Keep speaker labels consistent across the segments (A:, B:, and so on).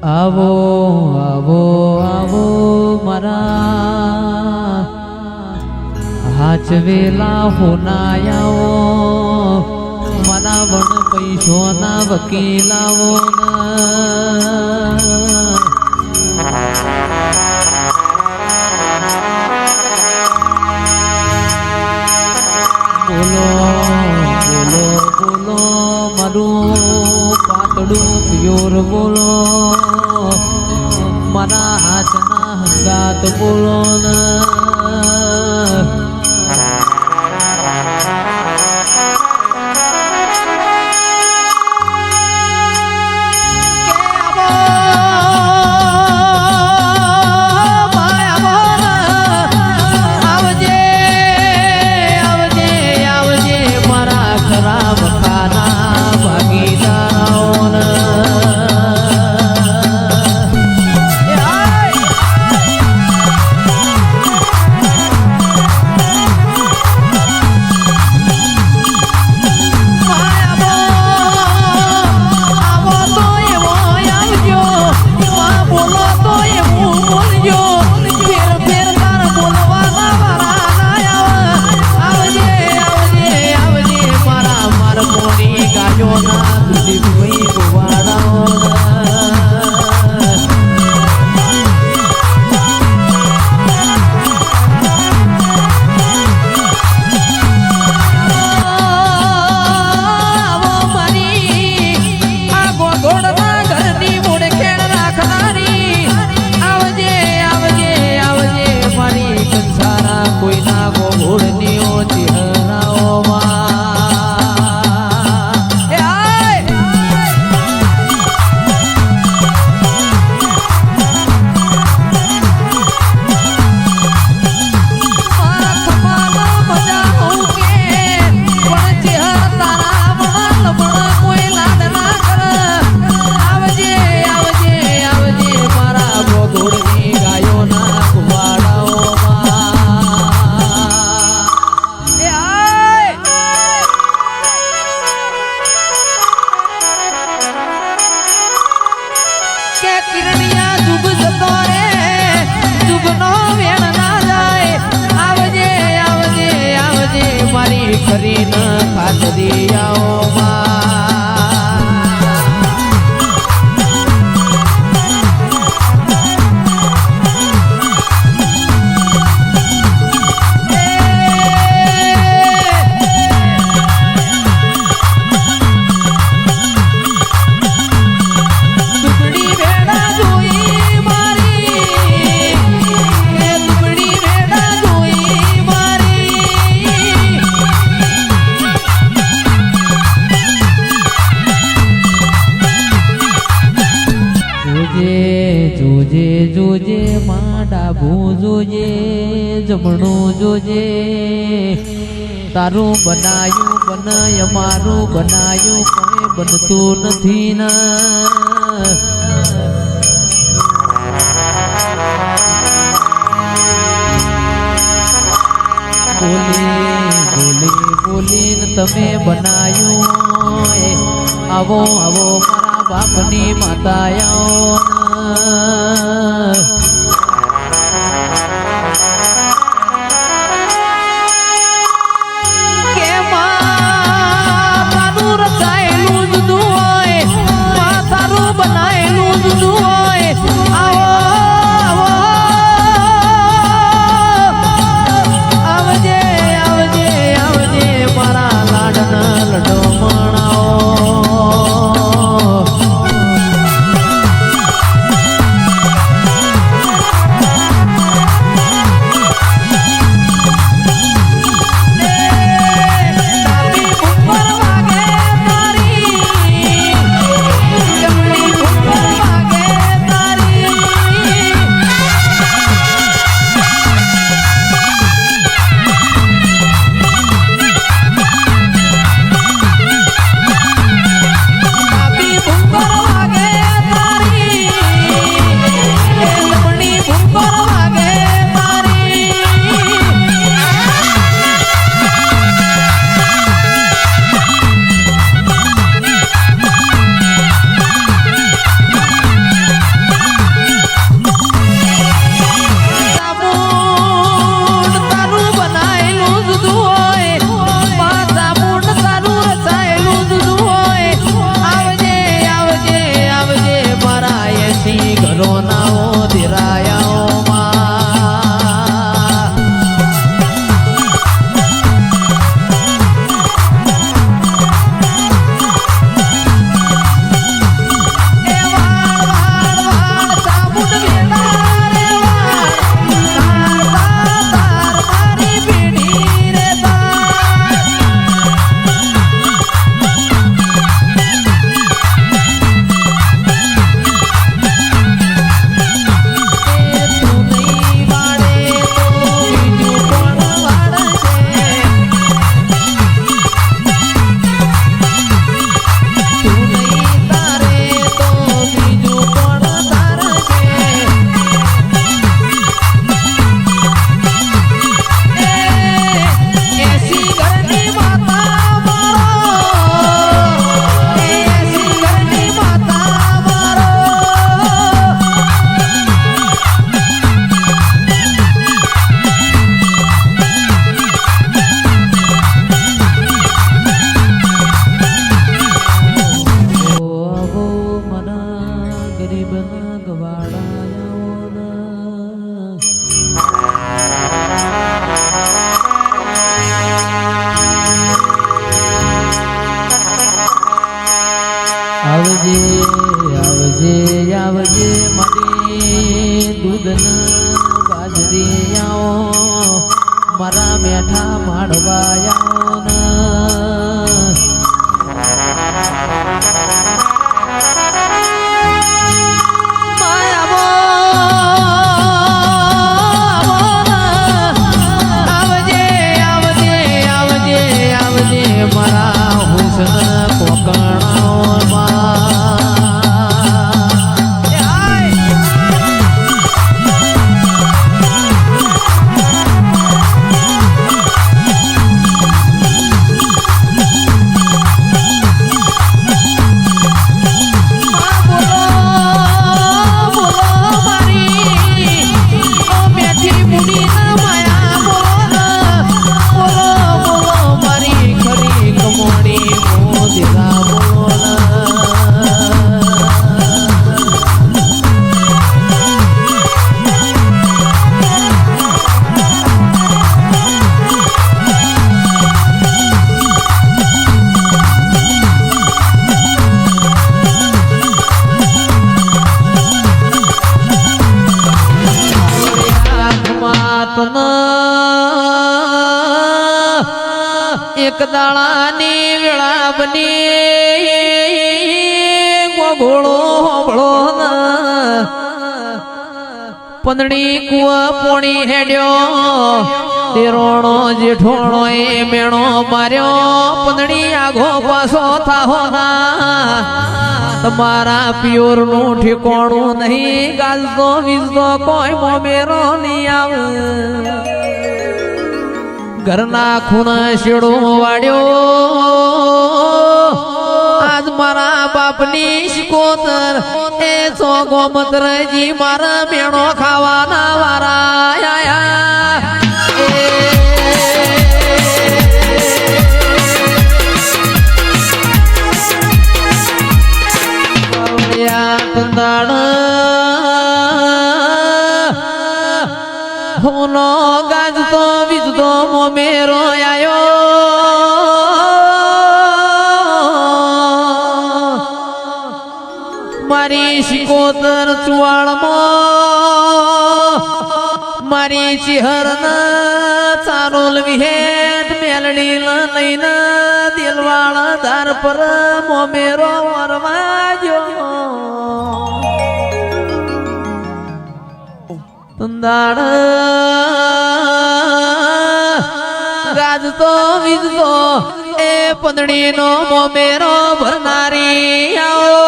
A: આવો આવો આવો મારા હાચવેલા હોનાયાઓ મારા વણ પૈસોના વકીલાઓ બોલો બોલો બોલો મારું પાતળું પ્યોર બોલો મારા હાથના હંગાત બોલો ખરી ન ખાતરિયાઓમાં જોજે જોજે ડાભું જોજે જમણું જોજે તારું બનાયું બનાય અમારું બનાયું કોઈ બનતું નથી ના બોલી બોલી બોલીને તમે બનાયું આવો આવો મારા બાપની માતાઓ ગરીબના ગવાડાયાઓના આવજે આવજે આવજે મારી દૂધના બાજરી આવો મારા મેઠા માડવાયાઓના એક દાળાની વેળા બની ગોળો હોબળો પંદડી કુવા પોણી હેડ્યો તેરોણો જેઠોણો એ મેણો માર્યો પંદડી આગો પાછો થાહો ના તમારા પિયોર નું ઠેકોણું નહીં ગાલતો વીજતો કોઈ મોમેરો નહીં આવે ઘરના ખૂણા શેડો વાડ્યો આજ મારા બાપની શિકોતર એ ગોમત્રજી મારા મેણો ખાવાના વારા આયા હોનો ગાજતો વીજતો મોમેરો આયો મારી શિકોતર ચુવાળમાં મારી ચિહરના ચારોલ વિહેત મેલડી લઈને દિલવાળ ધાર પર મોમેરો વરવાજો તંદાડ ગાજતો વીજતો એ પંદડીનો મોમેરો ભરનારી આવો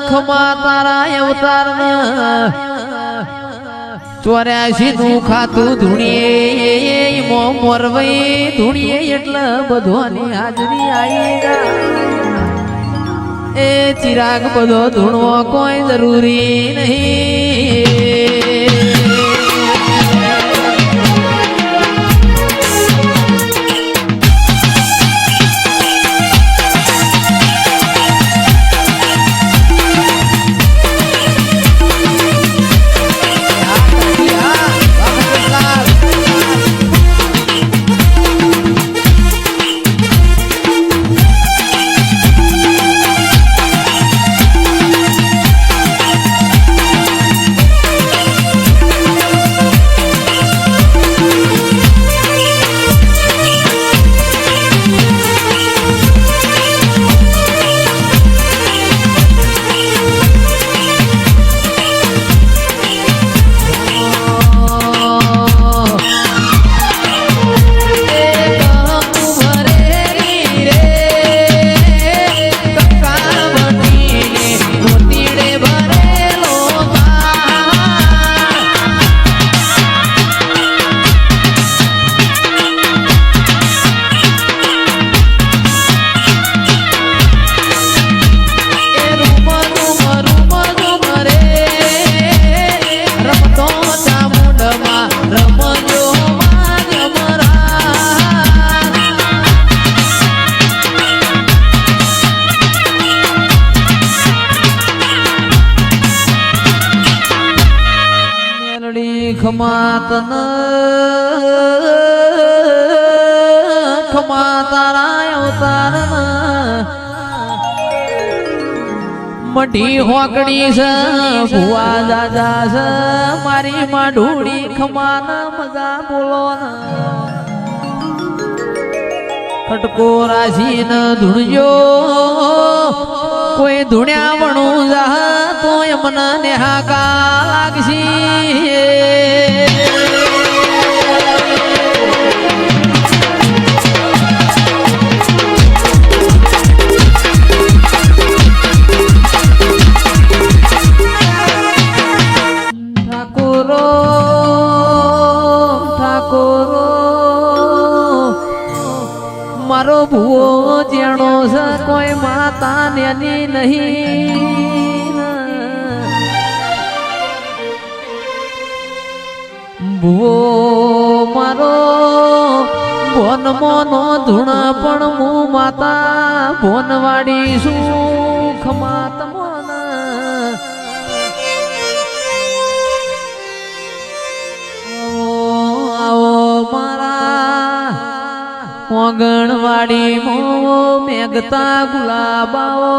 A: ખમા તારા અવતાર ચોર્યાસી નું ખાતું ધૂણીએ મોરવઈ ધૂણીએ એટલે બધોની હાજરી આવી એ ચિરાગ બધો ધૂણવો કોઈ જરૂરી નહીં ખમાતન ખમા તારા અવતારન મઢી હોકડી છે ભુવા દાદા છે મારી માં ઢોળી ખમાન મજા બોલો ને ખટકો રાશી ન ધૂણજો કોઈ ધૂણ્યા વણું જા તો મને નેહાકા લાગશી મારો ભૂવો જેણો છે કોઈ માતા નેની નહીં ભૂવો મારો ભોન મોનો ધૂણ પણ હું માતા ભોનવાડી સુખ માત મોન આવો મારા ઓગણવાડી મો મેઘતા ગુલાબાઓ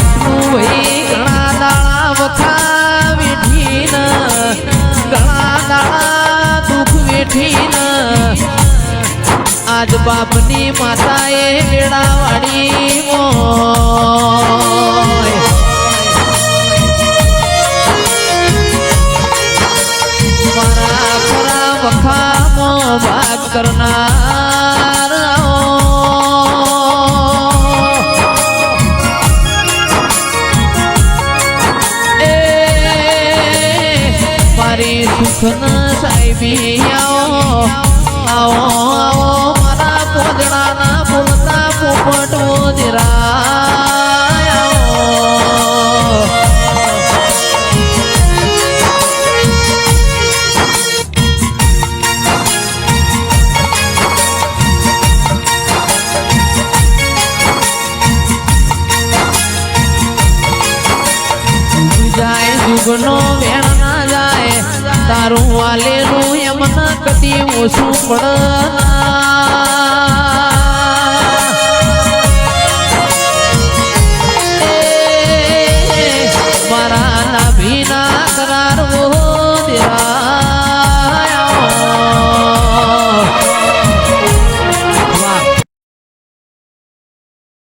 A: વિષ્ણુભાઈ ઘણા દાડા વખા વેઠીને ઘણા દાડા દુઃખ વેઠીને આજ બાપની માતાએ મેળાવાડી મોય મારા ખરા વખામો ભાગ કરનાર એ મારી સુખ ન સાહેબી આવો આવો આવો મારા પોદડાના બોલતા પોપટો જરા જુગનો વેણ ના જાય તારું વાલેલું એમ ના કદી ઓછું પડ